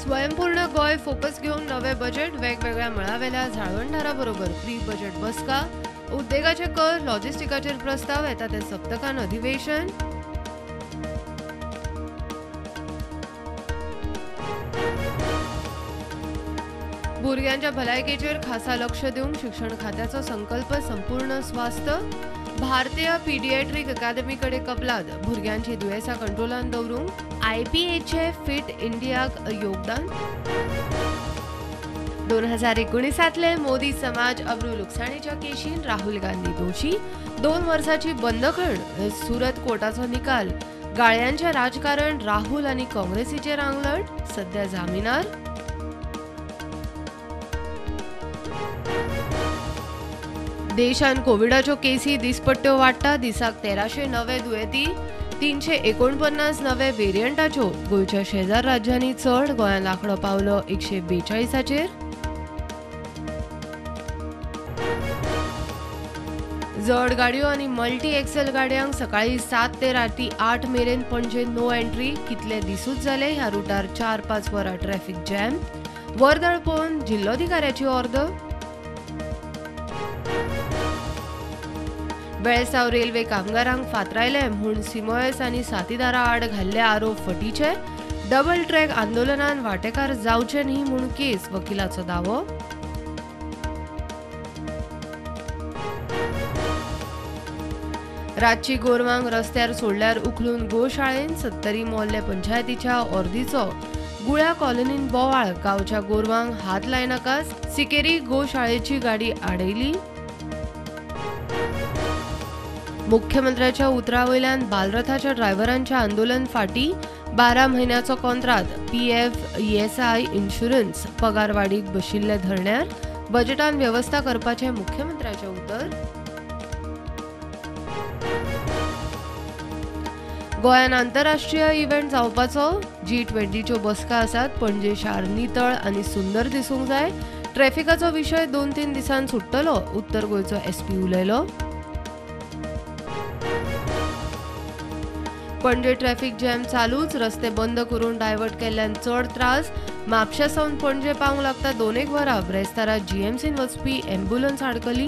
स्वयंपूर्ण गोय फोकस घेऊन नवे बजेट वेगवेगळ्या मळावेल्या झाळवंडाराबरोबर प्री बजेट बसका उद्देगाचे कर लॉजिस्टिकाचेर प्रस्ताव येता ते सप्तकान अधिवेशन भुरग्यांच्या भलायकेचेर खासा लक्ष दिवंक शिक्षण खात्याचो संकल्प संपूर्ण स्वास्थ्य भारतीय पीडियाट्रिक अकादमी कडे कपलात भुरग्यांची दुयेसां कंट्रोलान दवरूंक IPAचे फिट इंडियाक योगदान 2019 मोदी समाज अब्रू लुकसाणीच्या केशीन राहुल गांधी दोशी 2 वर्साची बंदखण सुरत कोर्टाचो निकाल गाळ्यांचे राजकारण राहुल आणि काँग्रेसीचेर आंगलट सध्या जामिनार देशान कोविडाच्यो केसी दिसपट्ट्यो वाडटा दिसाक 1300 नवे दुयेंती 349 नवे व्हेरियंटाच्यो गोंयच्या शेजार राज्यांनी चड गोंयांत आंकडो पावलो 142चेर जड गाडयो आनी मल्टी एक्सेल गाडयांक सकाळी 7 ते राती 8 मेरेन पणजे नो एंट्री कितले दिसूच जाले ह्या रुटार 4-5 वरां ट्रॅफिक जॅम वर्दळ पळोवन जिल्लोधिकाऱ्याची ऑर्डर बेळसाव रेल्वे कामगारांक फातरायले म्हूण सिमोएस आनी साथीदारां आड घाल्ले आरोप फटीचे डबल ट्रॅक आंदोलनान वांटेकार जावचे न्ही म्हूण केस वकिलाचो दावो रातची गोरवांक रस्त्यार सोडल्यार उखलून गोशाळेन 70 मोहल्ले पंचायतीच्या ऑर्दीचो गुळ्या कॉलनीन बोवाळ गांवच्या गोरवांक हात लायनाकाच सिकेरी गोशाळेची गाडी आडयली मुख्यमंत्र्याच्या उतरावयल्यान बालरथाच्या ड्रायव्हरांच्या आंदोलन फाटी 12 म्हयन्याचो कॉन्ट्राक्ट PF ESI इन्शुरन्स पगारवाडीक बशिल्ले धरण्यार बजेटान व्यवस्था करपाचे मुख्यमंत्र्याचे उतर गोंयान आंतरराष्ट्रीय इव्हेंट जावपाचो G20च्यो बसका आसात पणजे शार नितळ आनी सुंदर दिसूंक जाय ट्रॅफिकाचो विशय 2-3 दिसान सुट्टलो उत्तर गोंयचो SP उलयलो पणजे ट्रॅफिक जॅम चालूच रस्ते बंद करून डायवर्ट केल्ल्यान चड त्रास म्हापशा सावन पणजे पावंक लागता 2 वरां ब्रेस्तारा GMCन वचपी एम्ब्युलन्स आडकली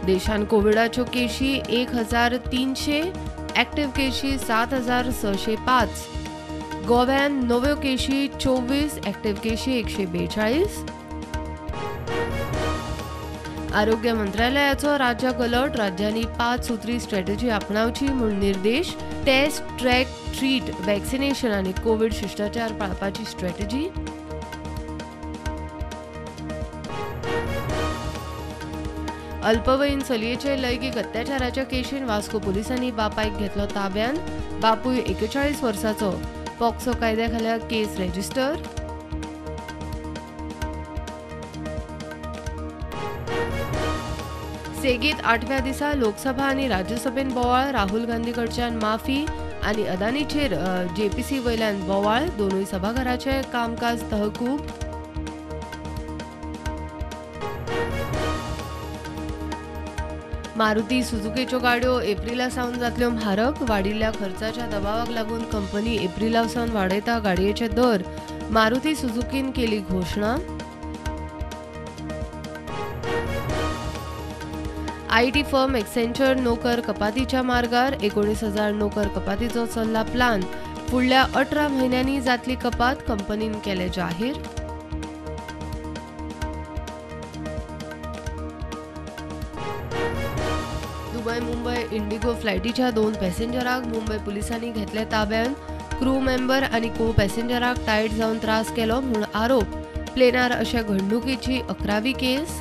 देशान कोविडाच्यो केशी 1300 एक्टिव्ह केशी 7605 गोव्यान नव्यो केशी 24 एक्टिव्ह केशी 142 आरोग्य मंत्रालयाचो राज्याक अलर्ट राज्यांनी 5 सुत्री स्ट्रॅटेजी आपणावची म्हूण निर्देश टेस्ट ट्रॅक ट्रीट वॅक्सिनेशन आनी कोविड शिष्टाचार पाळपाची स्ट्रॅटेजी अल्पवयीन चलयेचे लैंगीक अत्याचाराच्या केशीन वास्को पुलिसांनी बापायक घेतलो ताब्यान बापूय 41 वर्साचो पॉक्सो कायद्याखाला केस रेजिस्टर सेगीत 8व्या दिसा लोकसभा आनी राज्यसभेन बोवाळ राहुल गांधी कडच्यान माफी आनी अदानीचेर JPC वयल्यान बोवाळ दोनूय सभाघराचे कामकाज तहकूब मारुती सुझुकीच्यो गाडयो एप्रिला सावन जातल्यो म्हारग वाडिल्ल्या खर्चाच्या दबावाक लागून कंपनी एप्रिला सावन वाडयता गाडयेचे दर मारुती सुझुकीन केली घोषणा IT फर्म एक्सेंचर नोकर कपातीच्या मार्गार 19,000 नोकर कपातीचो चल्ला प्लान फुडल्या 18 म्हयन्यांनी जातली कपात कंपनीन केले जाहीर दुबय मुंबय इंडिगो फ्लायटीच्या 2 पॅसेंजराक मुंबय पुलिसांनी घेतले ताब्यान क्रू मेंबर आनी को पॅसेंजराक टायट जावन त्रास केलो म्हूण आरोप प्लेनार अशा घडणुकीची 11वी केस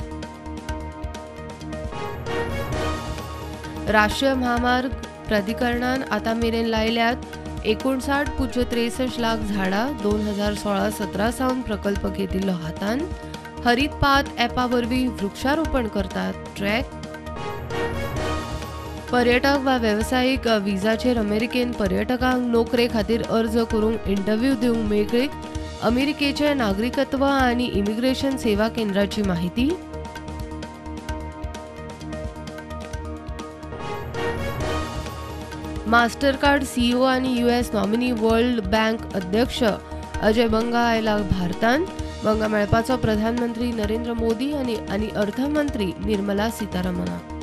राष्ट्रीय महामार्ग प्राधिकरणान आतां मेरेन लायल्यात 59.63 लाख झाडां 2016-17 सावन प्रकल्प घेतिल्लो हातान हरित पाथ ॲपा वरवीं वृक्षारोपण करतात ट्रॅक पर्यटक वा वेवसायीक विजाचेर अमेरिकेन पर्यटकांक नोकरे खातीर अर्ज करूंक इंटरव्यू दिवंक मेकळीक अमेरिकेचे नागरिकत्व आनी इमिग्रेशन सेवा केंद्राची माहिती मास्टर कार्ड सीईओ आनी US नॉमिनी वर्ल्ड बँक अध्यक्ष अजय बंगा आयला भारतांत. बंगा मेळपाचो प्रधानमंत्री नरेंद्र मोदी आनी अर्थमंत्री निर्मला सीतारामनाक.